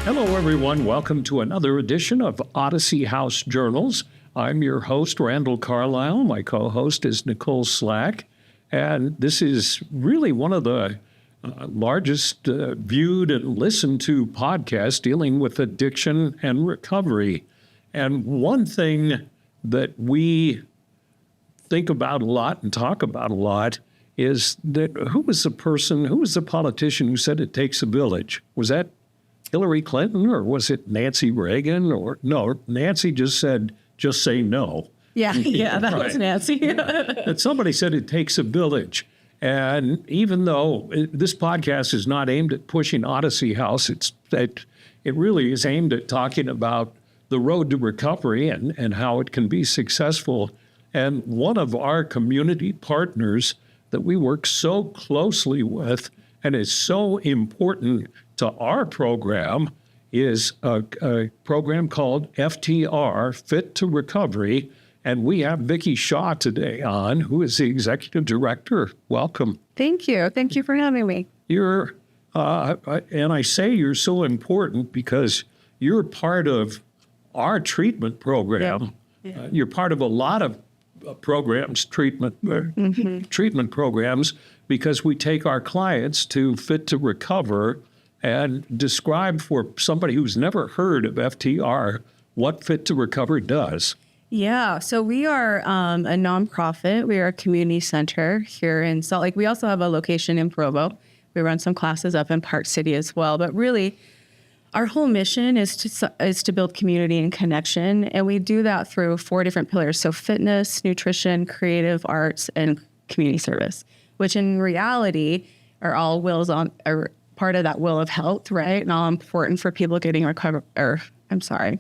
Hello, everyone. Welcome to another edition of Odyssey House Journals. I'm your host, Randall Carlisle. My co-host is Nicole Slack. And this is really one of the largest viewed and listened to podcasts dealing with addiction and recovery. And one thing that we think about a lot and talk about a lot is that who was the politician who said it takes a village? Was that Hillary Clinton, or was it Nancy Reagan? Or no, Nancy just said, just say no. Yeah, that was Nancy. That somebody said it takes a village. And even though this podcast is not aimed at pushing Odyssey House, it really is aimed at talking about the road to recovery and how it can be successful. And one of our community partners that we work so closely with and is so important to our program is a program called FTR, Fit to Recovery. And we have Vicki Shaw today on, who is the executive director. Welcome. Thank you. Thank you for having me. You're, and I say you're so important because you're part of our treatment program. Yeah. You're part of a lot of programs, treatment programs, because we take our clients to Fit to Recover and describe for somebody who's never heard of FTR what Fit to Recover does. Yeah, so we are a nonprofit. We are a community center here in Salt Lake. We also have a location in Provo. We run some classes up in Park City as well. But really, our whole mission is to build community and connection, and we do that through 4 different pillars. So fitness, nutrition, creative arts, and community service, which in reality are all are part of that wheel of health, right? And all important for people getting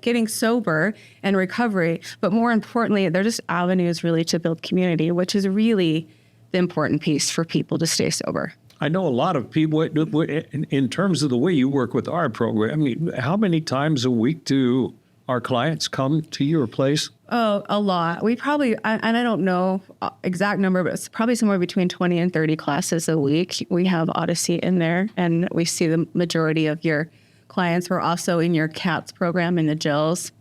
getting sober and recovery. But more importantly, they're just avenues really to build community, which is really the important piece for people to stay sober. I know a lot of people, in terms of the way you work with our program, I mean, how many times a week do our clients come to your place? Oh, a lot. We probably, and I don't know exact number, but it's probably somewhere between 20 and 30 classes a week. We have Odyssey in there, and we see the majority of your clients. We're also in your CATS program in the jails,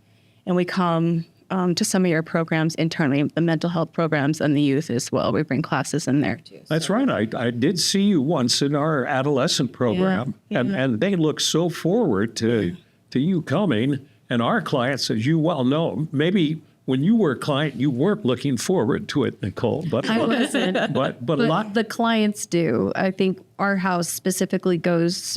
and we come to some of your programs internally, the mental health programs and the youth as well. We bring classes in there too. That's right. I did see you once in our adolescent program, and they look so forward to you coming. And our clients, as you well know, maybe when you were a client, you weren't looking forward to it, Nicole. But I wasn't. But a lot the clients do. I think our house specifically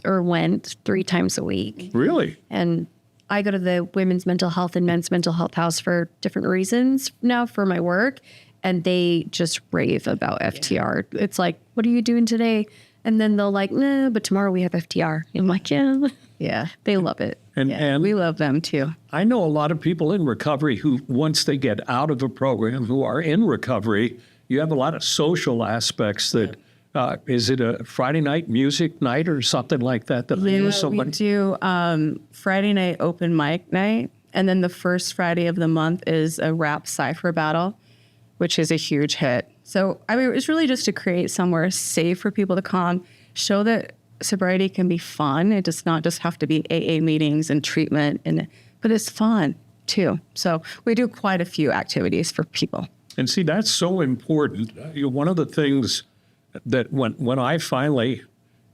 went 3 times a week. Really? And I go to the women's mental health and men's mental health house for different reasons now for my work, and they just rave about FTR. It's like, what are you doing today? And then they'll like, nah, but tomorrow we have FTR. I'm like, yeah, they love it. And we love them too. I know a lot of people in recovery who, once they get out of a program, who are in recovery, you have a lot of social aspects that, is it a Friday night music night or something like that? We do Friday night open mic night. And then the first Friday of the month is a rap cypher battle, which is a huge hit. So, I mean, it's really just to create somewhere safe for people to come, show that sobriety can be fun. It does not just have to be AA meetings and treatment, but it's fun too. So we do quite a few activities for people. And see, that's so important. One of the things that when I finally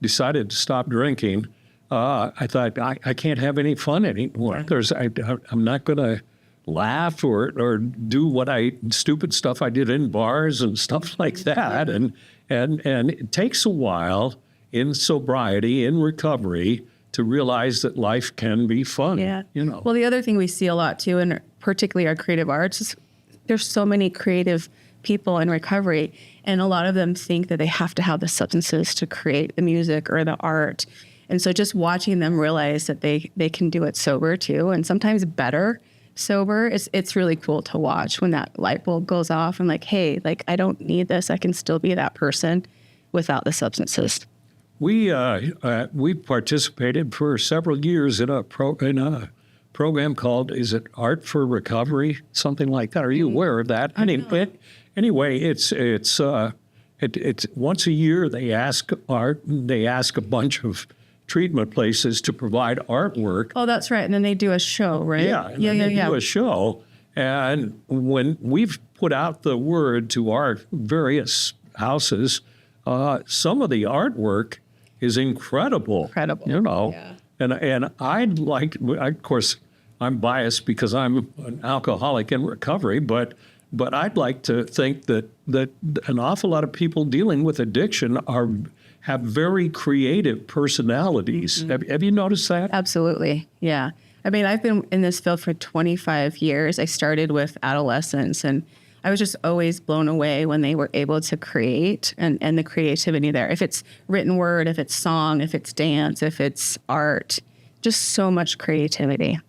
decided to stop drinking, I thought I can't have any fun anymore. I'm not going to laugh or do stupid stuff I did in bars and stuff like that. And it takes a while in sobriety, in recovery, to realize that life can be fun. Yeah. Well, the other thing we see a lot too, and particularly our creative arts, is there's so many creative people in recovery, and a lot of them think that they have to have the substances to create the music or the art. And so just watching them realize that they can do it sober too, and sometimes better sober, it's really cool to watch when that light bulb goes off and like, hey, like I don't need this. I can still be that person without the substances. We participated for several years in a program called, is it Art for Recovery, something like that? Are you aware of that? Anyway, it's It's once a year they ask a bunch of treatment places to provide artwork. Oh, that's right. And then they do a show, right? Yeah, and then they do a show. And when we've put out the word to our various houses, some of the artwork is incredible. Incredible. You know, Yeah. and of course, I'm biased because I'm an alcoholic in recovery, but I'd like to think that an awful lot of people dealing with addiction have very creative personalities. Have you noticed that? Absolutely. Yeah. I mean, I've been in this field for 25 years. I started with adolescents, and I was just always blown away when they were able to create and the creativity there. If it's written word, if it's song, if it's dance, if it's art, just so much creativity.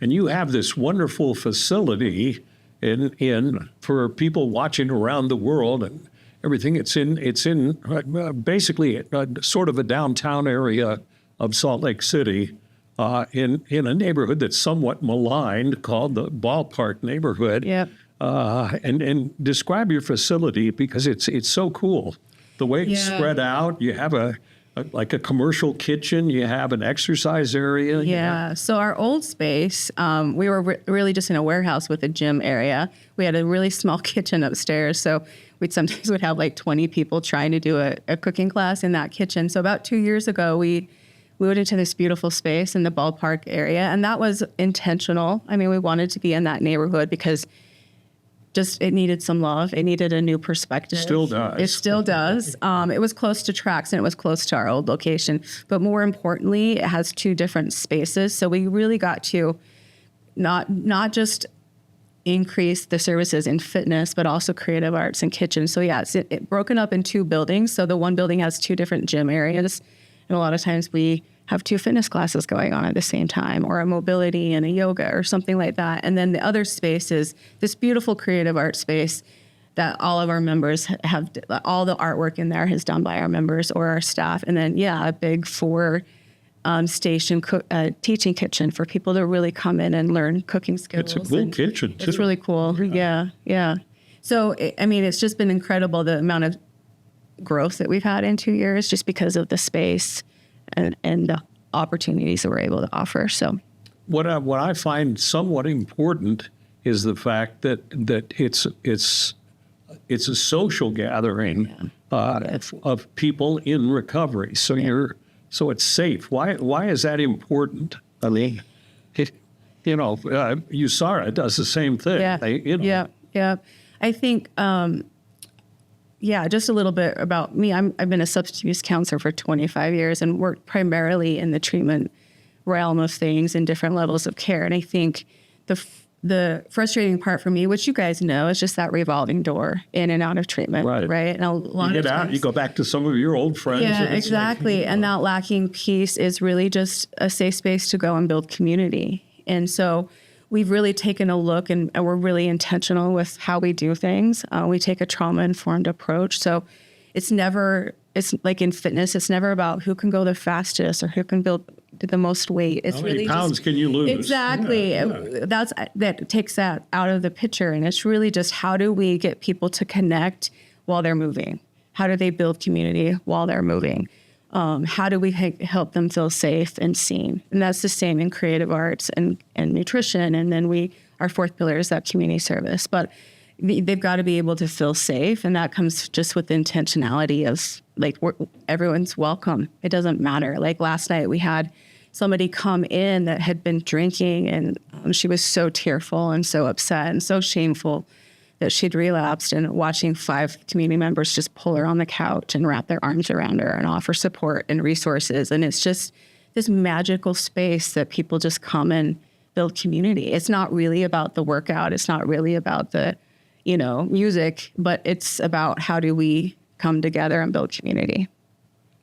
And you have this wonderful facility in for people watching around the world and everything. It's in basically sort of a downtown area of Salt Lake City, in a neighborhood that's somewhat maligned called the Ballpark neighborhood. Yep. And describe your facility because it's so cool. The way it's spread out, you have like a commercial kitchen, you have an exercise area. Yeah. So our old space, we were really just in a warehouse with a gym area. We had a really small kitchen upstairs. So we'd sometimes would have like 20 people trying to do a cooking class in that kitchen. So about 2 years ago, we moved into this beautiful space in the Ballpark area. And that was intentional. I mean, we wanted to be in that neighborhood because it needed some love. It needed a new perspective. Still does. It still does. It was close to tracks and it was close to our old location. But more importantly, it has two different spaces. So we really got to not just increase the services in fitness, but also creative arts and kitchens. So yeah, it's broken up in two buildings. So the one building has two different gym areas. And a lot of times we have two fitness classes going on at the same time, or a mobility and a yoga or something like that. And then the other space is this beautiful creative art space that all of our members have. All the artwork in there is done by our members or our staff. And then, a big station teaching kitchen for people to really come in and learn cooking skills. It's a cool kitchen, too. It's really cool. Yeah. So, I mean, it's just been incredible the amount of growth that we've had in 2 years just because of the space and the opportunities that we're able to offer. So what I find somewhat important is the fact that it's a social gathering of people in recovery. So so it's safe. Why is that important? I mean, USARA does the same thing. Yeah. I think just a little bit about me. I've been a substance use counselor for 25 years and worked primarily in the treatment realm of things in different levels of care. And I think the frustrating part for me, which you guys know, is just that revolving door in and out of treatment. Right. And a lot you of get times, out, you go back to some of your old friends. Yeah, and exactly. And that lacking piece is really just a safe space to go and build community. And so we've really taken a look and we're really intentional with how we do things. We take a trauma-informed approach. So it's like in fitness, it's never about who can go the fastest or who can build the most weight. It's how many really pounds can you lose? Exactly. That takes that out of the picture. And it's really just how do we get people to connect while they're moving? How do they build community while they're moving? How do we help them feel safe and seen? And that's the same in creative arts and nutrition. And then our fourth pillar is that community service. But they've got to be able to feel safe. And that comes just with the intentionality of everyone's welcome. It doesn't matter. Like last night we had somebody come in that had been drinking and she was so tearful and so upset and so shameful that she'd relapsed, and watching 5 community members just pull her on the couch and wrap their arms around her and offer support and resources. And it's just this magical space that people just come and build community. It's not really about the workout. It's not really about the, music, but it's about how do we come together and build community.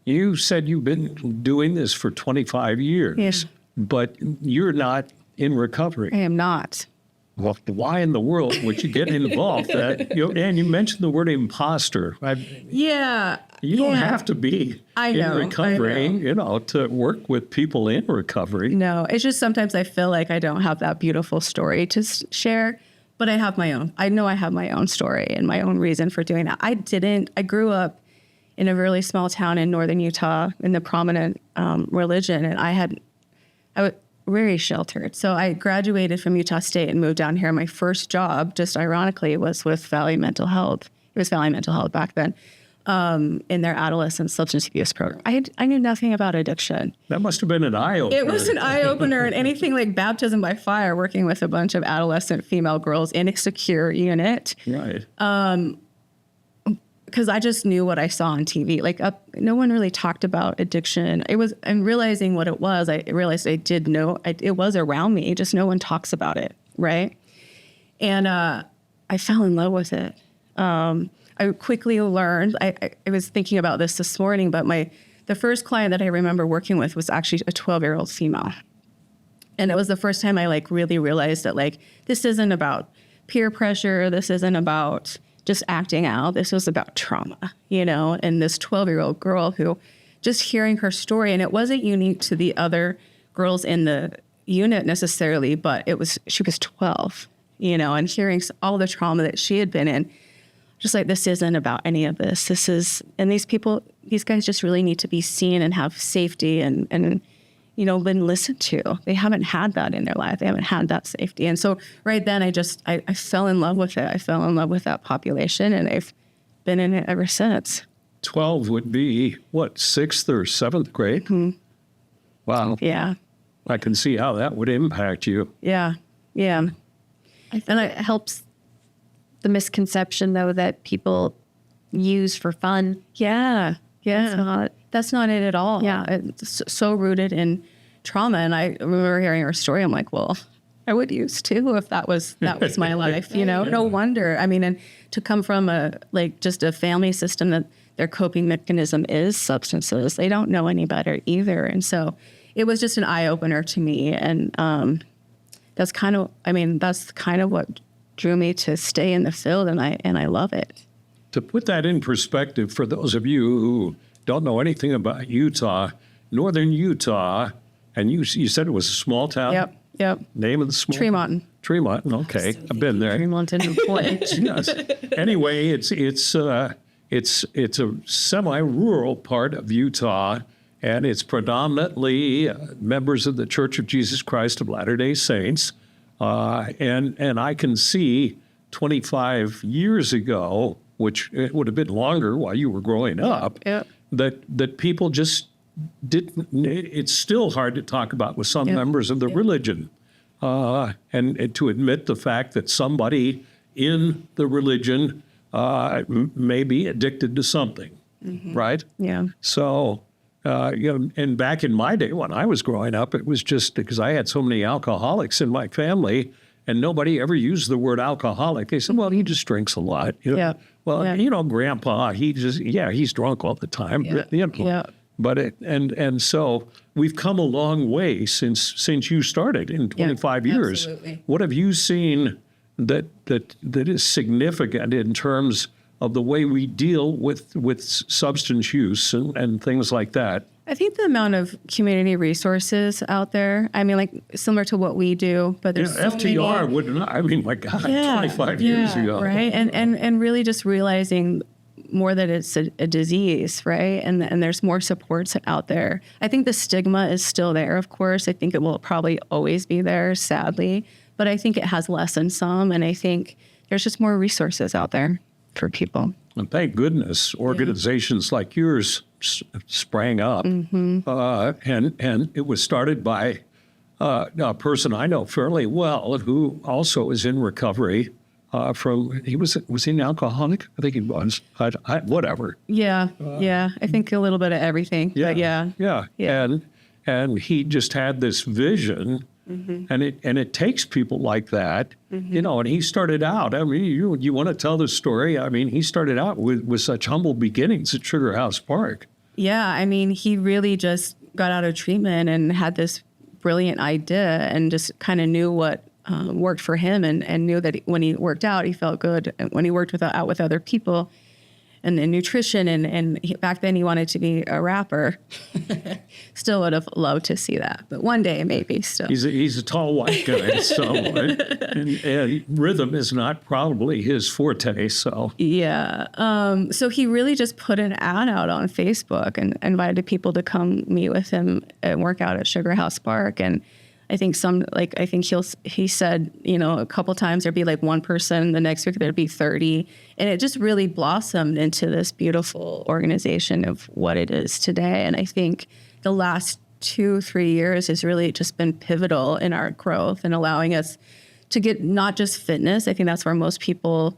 You said you've been doing this for 25 years. Yes. But you're not in recovery. I am not. Well, why in the world would you get involved? And you mentioned the word imposter. You don't have to be in recovery, to work with people in recovery. No, it's just sometimes I feel like I don't have that beautiful story to share. but I have my own. I know I have my own story and my own reason for doing that. I grew up in a really small town in northern Utah in the prominent religion, and I was very sheltered. So I graduated from Utah State and moved down here. My first job, just ironically, was with Valley Mental Health. It was Valley Mental Health back then, in their adolescent substance abuse program. I knew nothing about addiction. That must have been an eye-opener. It was an eye-opener, and anything like baptism by fire, working with a bunch of adolescent female girls in a secure unit. Right. Because I just knew what I saw on TV. Like, no one really talked about addiction. And realizing what it was, I realized I did know it was around me. Just no one talks about it, right? And I fell in love with it. I quickly learned. I was thinking about this morning, but the first client that I remember working with was actually a 12-year-old female, and it was the first time I really realized that this isn't about peer pressure. This isn't about just acting out. This was about trauma, and this 12-year-old girl who, just hearing her story, and it wasn't unique to the other girls in the unit necessarily, but she was 12, and hearing all the trauma that she had been in, just this isn't about any of this. And these guys just really need to be seen and have safety and been listened to. They haven't had that in their life. They haven't had that safety. And so right then I fell in love with it. I fell in love with that population, and I've been in it ever since. 12 would be, what, 6th or 7th grade? Mm-hmm. Wow. Yeah. I can see how that would impact you. Yeah. Yeah. And it helps the misconception, though, that people use for fun. Yeah. Yeah. That's not it at all. Yeah. It's so rooted in trauma. And I remember hearing her story. I'm like, well, I would use too if that was my life, No wonder. I mean, and to come from just a family system that their coping mechanism is substances, they don't know any better either. And so it was just an eye opener to me. And that's kind of what drew me to stay in the field, and I love it. To put that in perspective, for those of you who don't know anything about Utah, northern Utah, and you said it was a small town? Yep. Name of the small Tremont. Okay. I've been there. Tremont and Point. Yes. Anyway, it's a semi-rural part of Utah, and it's predominantly members of the Church of Jesus Christ of Latter-day Saints. And I can see 25 years ago, which it would have been longer while you were growing up, that people just didn't. It's still hard to talk about with some members of the religion, and to admit the fact that somebody in the religion may be addicted to something, right? Yeah. So. And back in my day when I was growing up, it was just because I had so many alcoholics in my family, and nobody ever used the word alcoholic. They said, well, he just drinks a lot. Well, Grandpa, he's drunk all the time. But so we've come a long way since you started in 25 years. Absolutely. What have you seen that is significant in terms of the way we deal with substance use and things like that? I think the amount of community resources out there, similar to what we do, but there's so FTR many. would not, my God, 25 years ago. Right. And really just realizing more that it's a disease, right? And there's more supports out there. I think the stigma is still there, of course. I think it will probably always be there, sadly, but I think it has lessened some, and I think there's just more resources out there for people. And thank goodness organizations like yours sprang up. And it was started by a person I know fairly well who also is in recovery was he an alcoholic? I think he was. Whatever. Yeah. I think a little bit of everything. Yeah. And he just had this vision. And it takes people like that, and he started out, you want to tell the story? He started out with such humble beginnings at Sugar House Park. Yeah, he really just got out of treatment and had this brilliant idea and just kind of knew what worked for him and knew that when he worked out, he felt good. And when he worked out with other people, and nutrition. And back then he wanted to be a rapper. Still would have loved to see that. But one day, maybe still. He's a tall white guy, so and rhythm is not probably his forte. So Yeah. So he really just put an ad out on Facebook and invited people to come meet with him and work out at Sugar House Park. And I think he said, a couple times there'd be like one person, the next week there'd be 30. And it just really blossomed into this beautiful organization of what it is today. And I think the last 2-3 years has really just been pivotal in our growth and allowing us to get not just fitness. I think that's where most people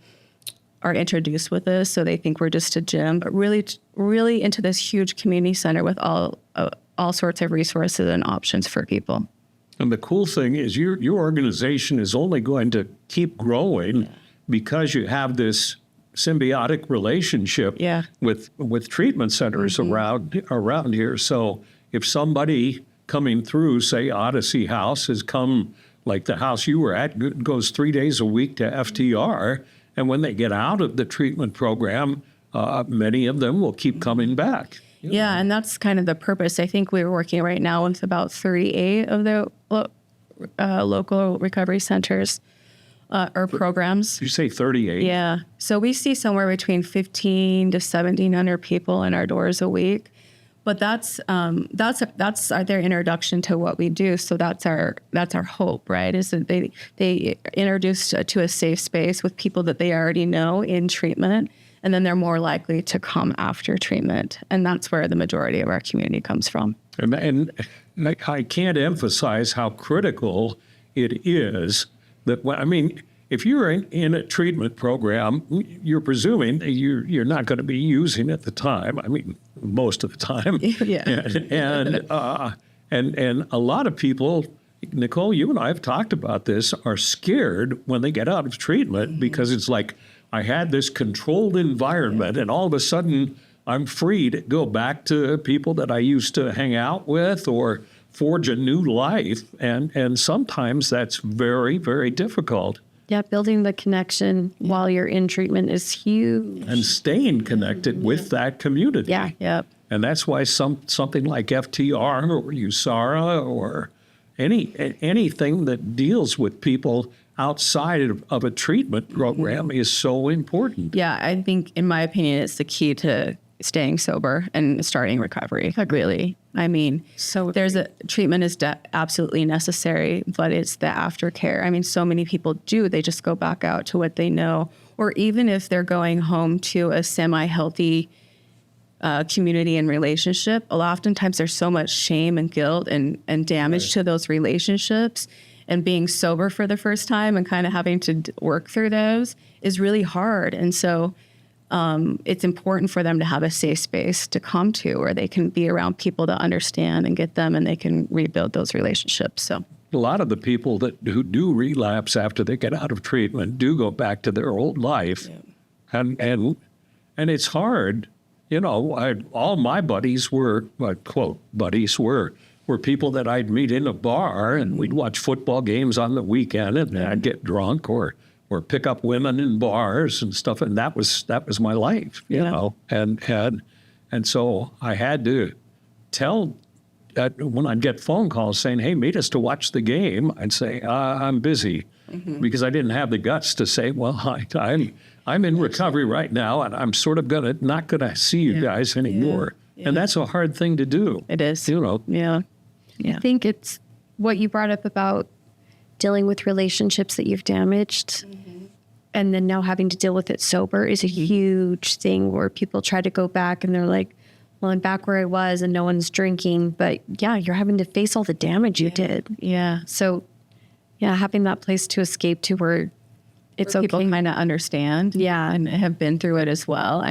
are introduced with this. So they think we're just a gym, but really into this huge community center with all sorts of resources and options for people. And the cool thing is your organization is only going to keep growing because you have this symbiotic relationship with treatment centers around here. So if somebody coming through, say, Odyssey House has come, like the house you were at, goes 3 days a week to FTR, and when they get out of the treatment program, many of them will keep coming back. Yeah, and that's kind of the purpose. I think we're working right now with about 38 of the local recovery centers or programs. Did you say 38? Yeah. So we see somewhere between 1,500 to 1,700 people in our doors a week. But that's their introduction to what we do. So that's our hope, right? Is that they introduce to a safe space with people that they already know in treatment. And then they're more likely to come after treatment. And that's where the majority of our community comes from. And I can't emphasize how critical it is that, if you're in a treatment program, you're presuming you're not going to be using at the time. Most of the time. Yeah. And a lot of people, Nicole, you and I have talked about this, are scared when they get out of treatment because it's like, I had this controlled environment, and all of a sudden I'm free to go back to people that I used to hang out with or forge a new life. And sometimes that's very, very difficult. Yeah, building the connection while you're in treatment is huge. And staying connected with that community. Yeah. Yep. And that's why something like FTR or USARA or anything that deals with people outside of a treatment program is so important. Yeah, I think, in my opinion, it's the key to staying sober and starting recovery. Really, So treatment is absolutely necessary, but it's the aftercare. So many people they just go back out to what they know, or even if they're going home to a semi-healthy community and relationship, oftentimes there's so much shame and guilt and damage to those relationships. And being sober for the first time and kind of having to work through those is really hard. And so it's important for them to have a safe space to come to where they can be around people that understand and get them, and they can rebuild those relationships. So a lot of the people who do relapse after they get out of treatment do go back to their old life. Yeah. And it's hard. All my buddies were, quote, buddies were people that I'd meet in a bar, and we'd watch football games on the weekend, and I'd get drunk or pick up women in bars and stuff, and that was my life, you know. And so I had to tell that when I'd get phone calls saying, "Hey, meet us to watch the game," I'd say, "I'm busy," because I didn't have the guts to say, "Well, I'm in recovery right now, and I'm sort of not gonna see you guys anymore." Yeah. And that's a hard thing to do. It is. Yeah. I think it's what you brought up about dealing with relationships that you've damaged and then now having to deal with it sober is a huge thing where people try to go back and they're like, well, I'm back where I was and no one's drinking. But yeah, you're having to face all the damage you did. Yeah. So yeah, having that place to escape to where it's okay. People kind of understand and have been through it as well.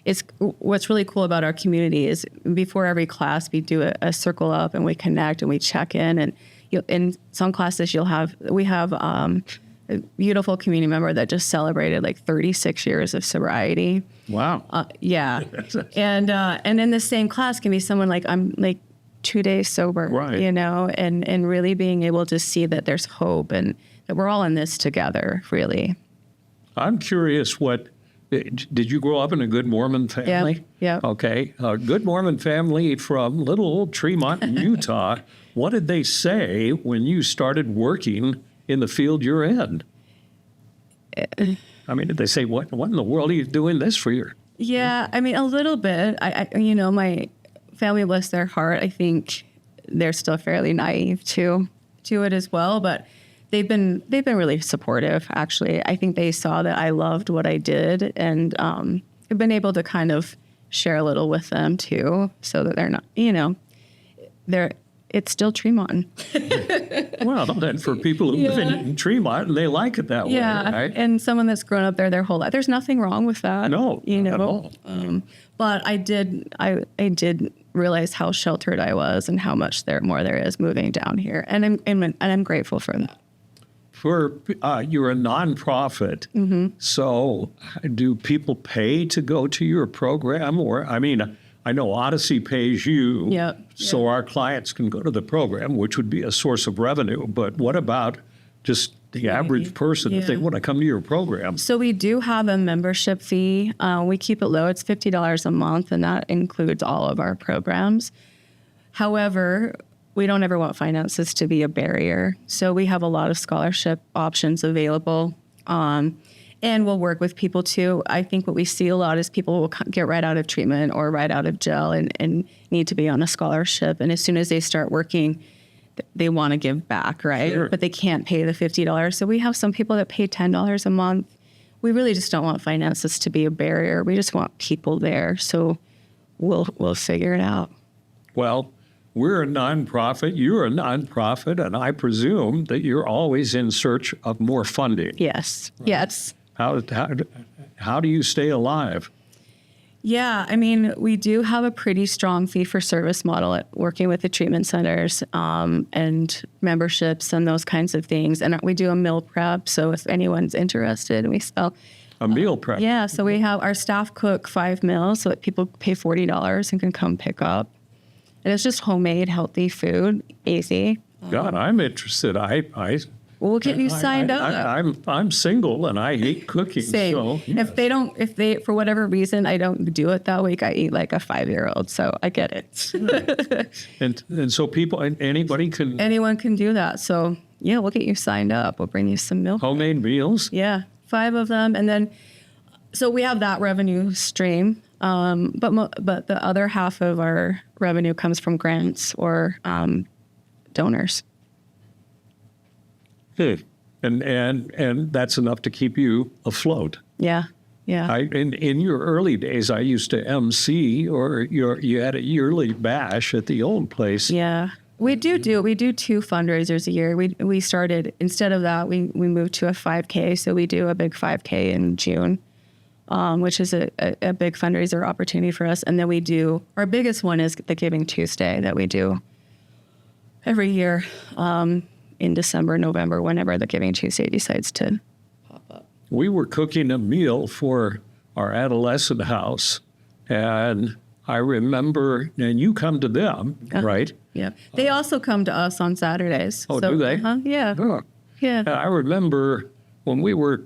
It's what's really cool about our community is before every class, we do a circle up and we connect and we check in. And in some classes, we have a beautiful community member that just celebrated like 36 years of sobriety. Wow. Yeah. And in the same class can be someone like, I'm like 2 days sober, right. And really being able to see that there's hope and that we're all in this together, really. I'm curious what Did you grow up in a good Mormon family? Yeah. Okay. A good Mormon family from little old Tremont, Utah. What did they say when you started working in the field you're in? I mean, did they say, what in the world are you doing this for your... Yeah, I mean, a little bit. I my family, bless their heart, I think they're still fairly naive to it as well, but they've been really supportive, actually. I think they saw that I loved what I did, and I've been able to kind of share a little with them too, so that they're not, it's still Tremont. Well, then for people who live in Tremont, and they like it that way, right? And someone that's grown up there their whole life, there's nothing wrong with that. No, not at all. But I did realize how sheltered I was and how much more there is moving down here, and I'm grateful for that. You're a nonprofit, so do people pay to go to your program? Or, I mean, I know Odyssey pays you, so our clients can go to the program, which would be a source of revenue. But what about just the average person if they want to come to your program? So we do have a membership fee. We keep it low. It's $50 a month, and that includes all of our programs. However, we don't ever want finances to be a barrier. So we have a lot of scholarship options available. And we'll work with people too. I think what we see a lot is people will get right out of treatment or right out of jail and need to be on a scholarship. And as soon as they start working, they want to give back, right? Sure. But they can't pay the $50. So we have some people that pay $10 a month. We really just don't want finances to be a barrier. We just want people there. So we'll figure it out. Well, we're a nonprofit, you're a nonprofit, and I presume that you're always in search of more funding. Yes. Yes. How do you stay alive? Yeah, I mean, we do have a pretty strong fee-for-service model at working with the treatment centers and memberships and those kinds of things. And we do a meal prep, so if anyone's interested, we sell a meal prep. Yeah, so we have our staff cook 5 meals so that people pay $40 and can come pick up. And it's just homemade, healthy food, easy. God, I'm interested. We'll get you signed up. I'm single and I hate cooking. Same. So If they for whatever reason I don't do it that week, I eat like a 5-year-old. So I get it. and so anybody can Anyone can do that. So yeah, we'll get you signed up. We'll bring you some milk. homemade meals. Yeah, 5 of them, and then so we have that revenue stream. But the other half of our revenue comes from grants or donors. And that's enough to keep you afloat. Yeah. In your early days, I used to MC, or you had a yearly bash at the old place. Yeah. We do 2 fundraisers a year. We started, instead of that, we moved to a 5K. So we do a big 5K in June, which is a big fundraiser opportunity for us. And then we do, our biggest one is the Giving Tuesday that we do every year in December, November, whenever the Giving Tuesday decides to pop up. We were cooking a meal for our adolescent house, and I remember, and you come to them, right? Yeah. They also come to us on Saturdays. Oh, do they? Yeah. Oh. Yeah. I remember when we were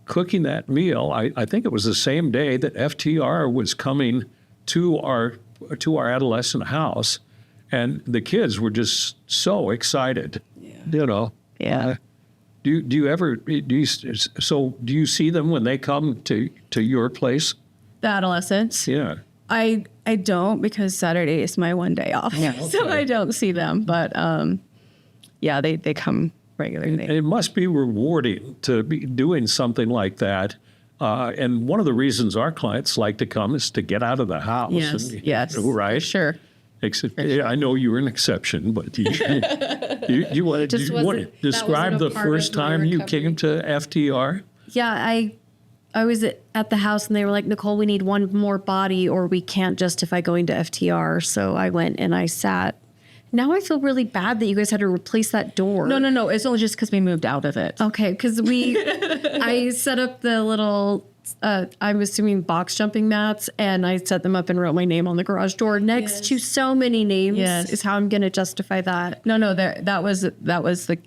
cooking that meal, I think it was the same day that FTR was coming to our adolescent house, and the kids were just so excited. Yeah. Yeah. Do you see them when they come to your place? The adolescents? Yeah. I don't, because Saturday is my one day off. Yeah, okay. So I don't see them. But yeah, they come regularly. And it must be rewarding to be doing something like that. And one of the reasons our clients like to come is to get out of the house. Yes. Right? Sure. Except, I know you're an exception, but you want to describe the first time you came to FTR? Yeah, I was at the house and they were like, Nicole, we need one more body or we can't justify going to FTR. So I went and I sat. Now I feel really bad that you guys had to replace that door. No. It's only just because we moved out of it. Okay, because I set up the little, I'm assuming box jumping mats, and I set them up and wrote my name on the garage door next to so many names. Yes. Is how I'm going to justify that. No, that was the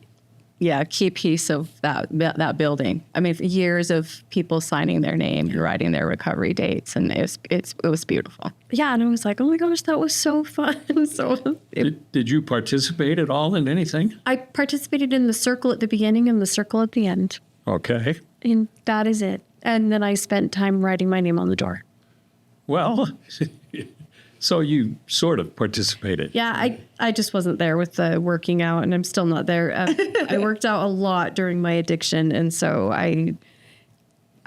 key piece of that building. I mean, years of people signing their name and writing their recovery dates, and it was beautiful. Yeah, and I was like, oh my gosh, that was so fun. So Did you participate at all in anything? I participated in the circle at the beginning and the circle at the end, Okay. and that is it. And then I spent time writing my name on the door. Well, so you sort of participated. Yeah, I just wasn't there with the working out, and I'm still not there. I worked out a lot during my addiction, and so I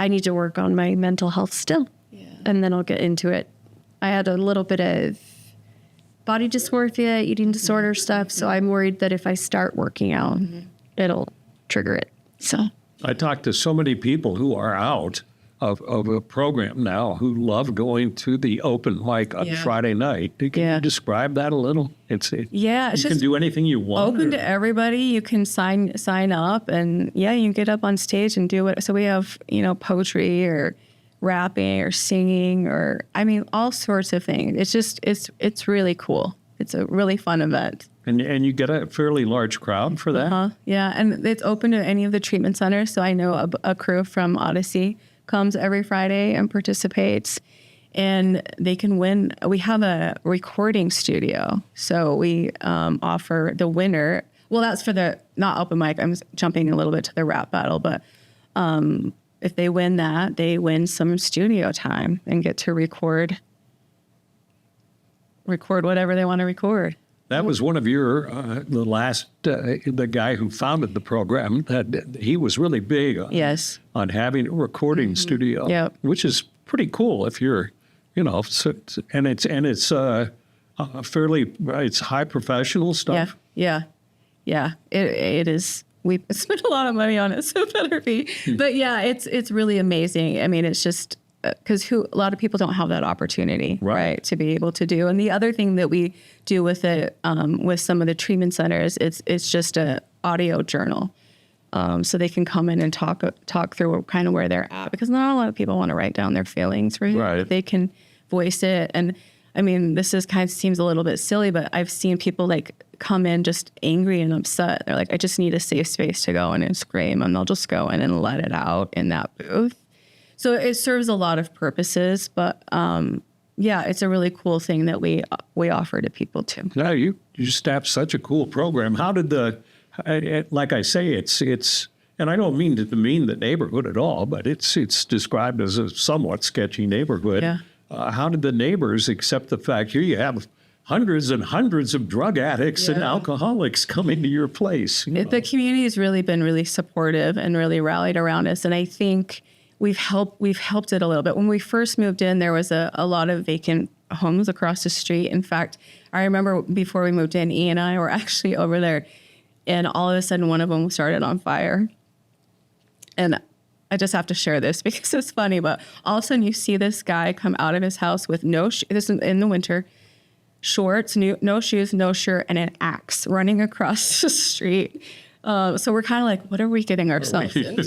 need to work on my mental health still, and then I'll get into it. I had a little bit of body dysmorphia, eating disorder stuff, so I'm worried that if I start working out, it'll trigger it. So I talked to so many people who are out of a program now who love going to the open mic on Friday night. Can you describe that a little? It's you can just do anything you want. open to everybody. You can sign up, and you can get up on stage and do it. So we have poetry or rapping or singing or all sorts of things. It's just it's really cool. It's a really fun event. And you get a fairly large crowd for that? Yeah, and it's open to any of the treatment centers. So I know a crew from Odyssey comes every Friday and participates, and they can win. We have a recording studio, so we offer the winner. Well, that's for the not open mic. I'm jumping a little bit to the rap battle, but if they win that, they win some studio time and get to record whatever they want to record. That was one of your, the guy who founded the program, that he was really big on having a recording studio, which is pretty cool if you're, and it's fairly, it's high professional stuff. Yeah. It is. We spent a lot of money on it, so it better be. But yeah, it's really amazing. I mean, it's just, because a lot of people don't have that opportunity, right, to be able to do. And the other thing that we do with it, with some of the treatment centers, it's just a audio journal, so they can come in and talk through kind of where they're at, because not a lot of people want to write down their feelings, right? They can voice it, and I mean, this is kind of seems a little bit silly, but I've seen people like come in just angry and upset. They're like, I just need a safe space to go in and scream, and they'll just go in and let it out in that booth. So it serves a lot of purposes, but it's a really cool thing that we offer to people too. Yeah, you just have such a cool program. How did like I say, it's, and I don't mean to demean the neighborhood at all, but it's described as a somewhat sketchy neighborhood. Yeah. How did the neighbors accept the fact here you have hundreds and hundreds of drug addicts and alcoholics coming to your place? The community has really been really supportive and really rallied around us, and I think we've helped it a little bit. When we first moved in, there was a lot of vacant homes across the street. In fact, I remember before we moved in, E and I were actually over there, and all of a sudden one of them started on fire. And I just have to share this because it's funny, but all of a sudden you see this guy come out of his house with this is in the winter, shorts, no shoes, no shirt, and an axe running across the street. So we're kind of like, what are we getting ourselves into?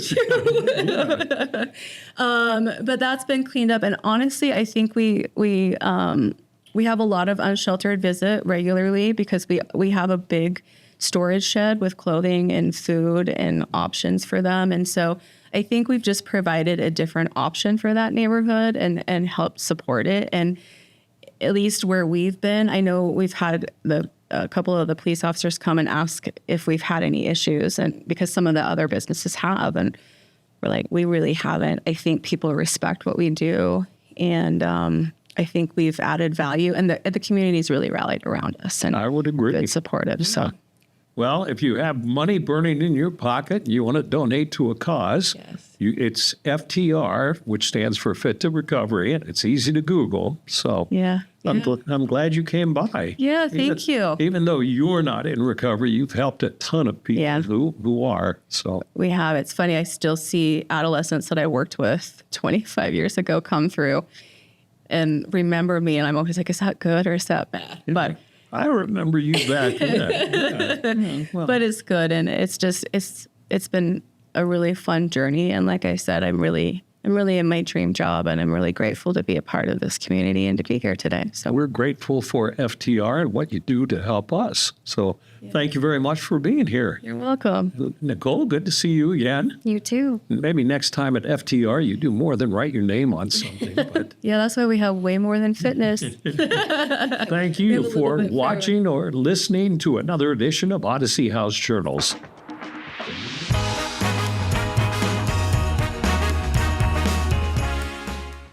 But that's been cleaned up. And honestly, I think we have a lot of unsheltered visit regularly because we have a big storage shed with clothing and food and options for them. And so I think we've just provided a different option for that neighborhood and helped support it. And at least where we've been, I know we've had a couple of the police officers come and ask if we've had any issues, and because some of the other businesses have, and we're like, we really haven't. I think people respect what we do, and I think we've added value, and the community's really rallied around us, and I would agree. Been supportive. Yeah. So, well, if you have money burning in your pocket, you want to donate to a cause. Yes. It's FTR, which stands for Fit to Recovery, and it's easy to Google. So I'm glad you came by. Yeah, thank you. Even though you're not in recovery, you've helped a ton of people who are. So we have. It's funny. I still see adolescents that I worked with 25 years ago come through and remember me, and I'm always like, is that good or is that bad? Yeah. But I remember you back then. Well. But it's good, and it's been a really fun journey. And like I said, I'm really I'm really in my dream job, and I'm really grateful to be a part of this community and to be here today. So We're grateful for FTR and what you do to help us. So thank you very much for being here. you're welcome. Nicole, good to see you again. You too. Maybe next time at FTR, you do more than write your name on something. But Yeah, that's why we have way more than fitness. thank you for watching or listening to another edition of Odyssey House Journals.